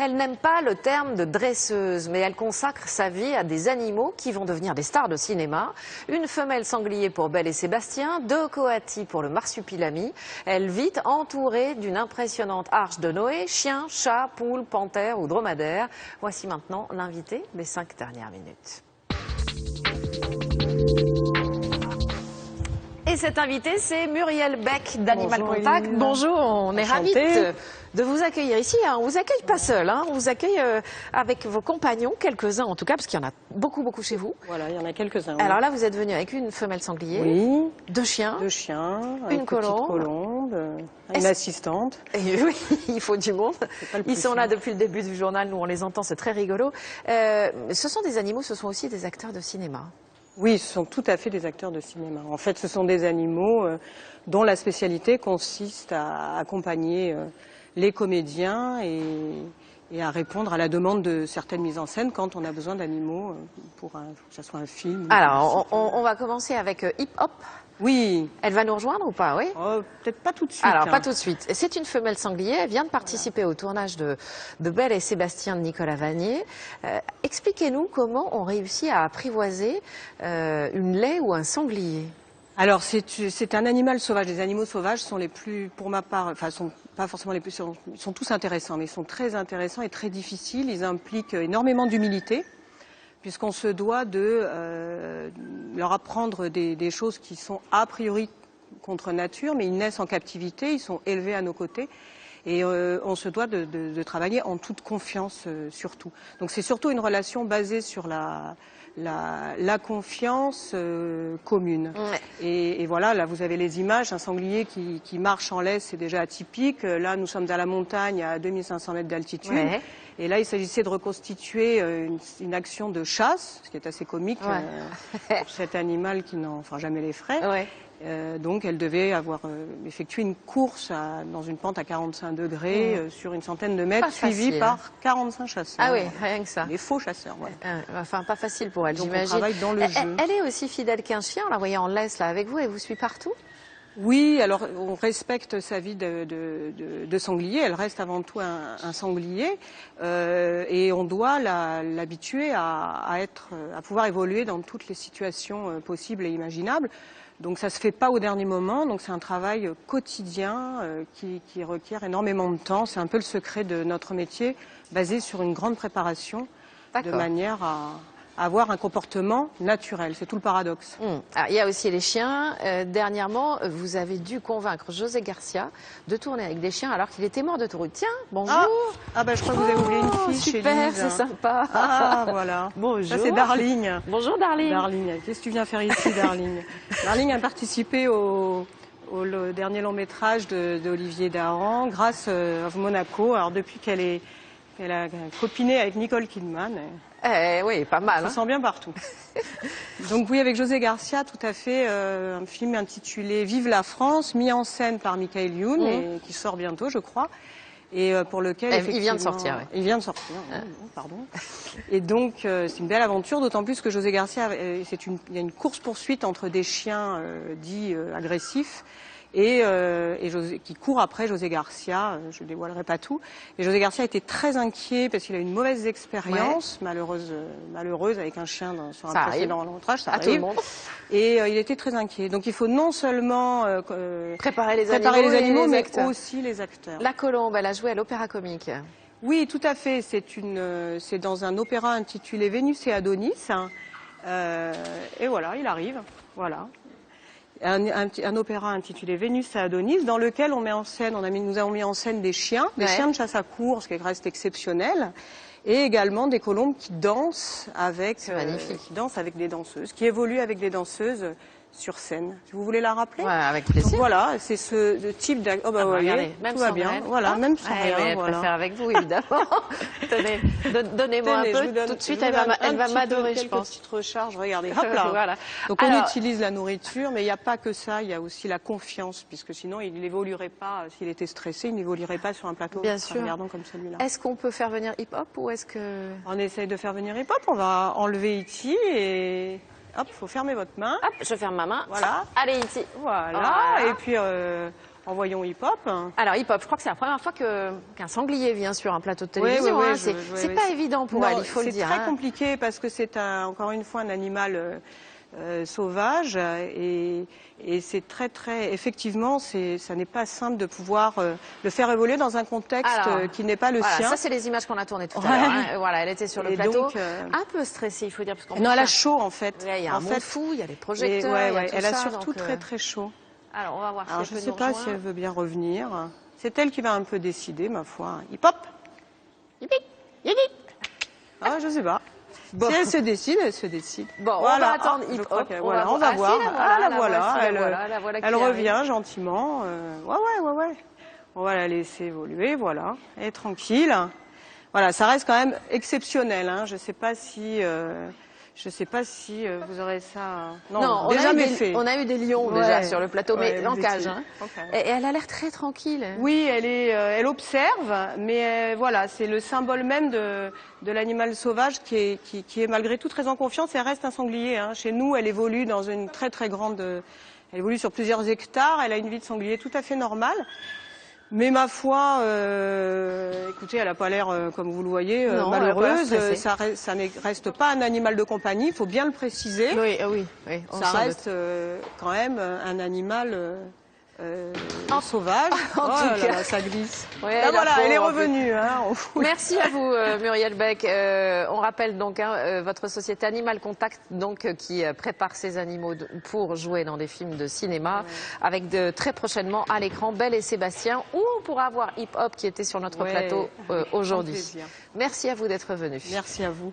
Elle n'aime pas le terme de dresseuse, mais elle consacre sa vie à des animaux qui vont devenir des stars de cinéma. Une femelle sanglier pour Belle et Sébastien, deux coatis pour le marsupilami. Elle vit entourée d'une impressionnante arche de Noé, chiens, chats, poules, panthères ou dromadaires. Voici maintenant l'invité des 5 dernières minutes. Et cette invitée, c'est Muriel Beck d'Animal Contact. Eline. Bonjour, on est ravis de vous accueillir ici. On vous accueille pas seul, on vous accueille avec vos compagnons, quelques-uns en tout cas, parce qu'il y en a beaucoup chez vous. Voilà, il y en a quelques-uns. Alors là, vous êtes venu avec une femelle sanglier, oui, deux chiens, une petite colombe, une assistante. Et oui, il faut du monde. Ils sont là depuis le début du journal, nous on les entend, c'est très rigolo. Ce sont des animaux, ce sont aussi des acteurs de cinéma. Oui, ce sont tout à fait des acteurs de cinéma. En fait, ce sont des animaux dont la spécialité consiste à accompagner les comédiens et à répondre à la demande de certaines mises en scène quand on a besoin d'animaux pour que ce soit un film. Alors, on va commencer avec Hip Hop. Oui. Elle va nous rejoindre ou pas, oui? Peut-être pas tout de suite. Alors, pas tout de suite. C'est une femelle sanglier. Elle vient de participer au tournage de Belle et Sébastien de Nicolas Vanier. Expliquez-nous comment on réussit à apprivoiser une laie ou un sanglier. Alors, c'est un animal sauvage. Les animaux sauvages sont les plus, pour ma part, enfin, sont pas forcément les plus, ils sont tous intéressants, mais ils sont très intéressants et très difficiles. Ils impliquent énormément d'humilité, puisqu'on se doit de leur apprendre des choses qui sont a priori contre nature, mais ils naissent en captivité, ils sont élevés à nos côtés, et on se doit de travailler en toute confiance surtout. Donc c'est surtout une relation basée sur la confiance commune. Ouais. Et voilà, là vous avez les images, un sanglier qui marche en laisse, c'est déjà atypique. Là nous sommes à la montagne à 2500 mètres d'altitude. Ouais. Et là, il s'agissait de reconstituer une action de chasse, ce qui est assez comique pour cet animal qui n'en fera jamais les frais. Ouais. Donc, elle devait avoir effectué une course dans une pente à 45 degrés sur une centaine de mètres, suivie par 45 chasseurs. Ah oui, rien que ça. Des faux chasseurs, ouais. Enfin, pas facile pour elle, j'imagine. On travaille dans le jeu. Elle est aussi fidèle qu'un chien, on la voyait en laisse là avec vous, elle vous suit partout? Oui, alors on respecte sa vie de sanglier, elle reste avant tout un sanglier et on doit l'habituer à pouvoir évoluer dans toutes les situations possibles et imaginables. Donc ça se fait pas au dernier moment, donc c'est un travail quotidien qui requiert énormément de temps. C'est un peu le secret de notre métier, basé sur une grande préparation, de manière à avoir un comportement naturel. C'est tout le paradoxe. Alors, il y a aussi les chiens. Dernièrement, vous avez dû convaincre José Garcia de tourner avec des chiens alors qu'il était mort de tourner. Tiens, bonjour. Ah bah je crois que vous avez oublié une fille chez Lise. Super, c'est sympa. Ah voilà. Bonjour. Ça c'est Darling. Bonjour Darling. Darling, qu'est-ce que tu viens faire ici Darling? Darling a participé au dernier long métrage d'Olivier Dahan grâce à Monaco. Alors depuis qu'elle a copiné avec Nicole Kidman. Oui, pas mal. On se sent bien partout. Donc oui, avec José Garcia, tout à fait, un film intitulé Vive la France, mis en scène par Michael Youn, et qui sort bientôt, je crois, et pour lequel il vient de sortir. Oui. Il vient de sortir. Pardon. Et donc c'est une belle aventure, d'autant plus que José Garcia, il y a une course-poursuite entre des chiens dits agressifs. Qui court après José Garcia, je ne dévoilerai pas tout. Et José Garcia était très inquiet parce qu'il a eu une mauvaise expérience, malheureuse avec un chien sur un précédent long métrage, ça arrive. Tout le monde. Et il était très inquiet. Donc il faut non seulement préparer les animaux, mais aussi les acteurs. La colombe, elle a joué à l'Opéra Comique. Oui, tout à fait. C'est dans un opéra intitulé Vénus et Adonis. Et voilà, il arrive. Voilà. Un opéra intitulé Vénus et Adonis, dans lequel on met en scène, nous avons mis en scène des chiens de chasse à course, qui reste exceptionnel, et également des colombes qui dansent avec des danseuses, qui évoluent avec des danseuses sur scène. Si vous voulez la rappeler? Ouais, avec plaisir. Donc voilà, c'est ce type d'acte. Oh bah regardez, tout va bien. Voilà, même sans rien. Elle préfère avec vous, évidemment. Tenez, donnez-moi un peu. Tout de suite, elle va m'adorer, je pense. Petite recharge, regardez. Hop là. Voilà. Donc on utilise la nourriture, mais il n'y a pas que ça. Il y a aussi la confiance, puisque sinon il n'évoluerait pas. S'il était stressé, il n'évoluerait pas sur un plateau. Bien sûr. Regardons comme celui-là. Est-ce qu'on peut faire venir Hip Hop ou est-ce que on essaye de faire venir Hip Hop? On va enlever Iti et hop, il faut fermer votre main. Hop, je ferme ma main. Voilà. Allez, Iti. Voilà. Et puis voyons Hip Hop. Alors Hip Hop, je crois que c'est la première fois qu'un sanglier vient sur un plateau de télévision. Oui, Hein. C'est pas évident pour elle, il faut le dire. C'est très compliqué parce que c'est encore une fois un animal sauvage et c'est effectivement, ça n'est pas simple de pouvoir le faire évoluer dans un contexte qui n'est pas le sien. Ça, c'est les images qu'on a tournées tout à l'heure. Hein. Voilà, elle était sur le plateau, donc, un peu stressée, il faut dire. Parce elle a chaud en fait. Il y a un monde fou, il y a les projecteurs. Elle a surtout très chaud. Alors, on va voir. Alors, je ne sais pas si elle veut bien revenir. C'est elle qui va un peu décider, ma foi. Hip Hop. Ah, je sais pas. Bon. Si elle se décide, elle se décide. Bon, voilà. On va attendre Hip Hop. On va voir. La voilà. Elle revient gentiment. Ouais. On va la laisser évoluer, voilà. Elle est tranquille. Voilà, ça reste quand même exceptionnel. Hein. Je sais pas si vous aurez ça. Non, déjà fait. On a eu des lions déjà sur le plateau, mais en cage. Hein. Et elle a l'air très tranquille. Oui, elle observe, mais voilà, c'est le symbole même de l'animal sauvage qui est malgré tout très en confiance. Et elle reste un sanglier. Hein. Chez nous, elle évolue dans une très grande. Elle évolue sur plusieurs hectares. Elle a une vie de sanglier tout à fait normale. Mais ma foi, écoutez, elle n'a pas l'air, comme vous le voyez, malheureuse. Ça ne reste pas un animal de compagnie, il faut bien le préciser. Oui. Ça reste quand même un animal sauvage. En tout cas, ça glisse. Ouais, voilà, elle est revenue. Hein. Merci à vous, Muriel Beck. On rappelle donc votre société Animal Contact, donc qui prépare ces animaux pour jouer dans des films de cinéma, avec très prochainement à l'écran Belle et Sébastien, où on pourra voir Hip Hop qui était sur notre plateau aujourd'hui. Merci à vous d'être venu. Merci à vous.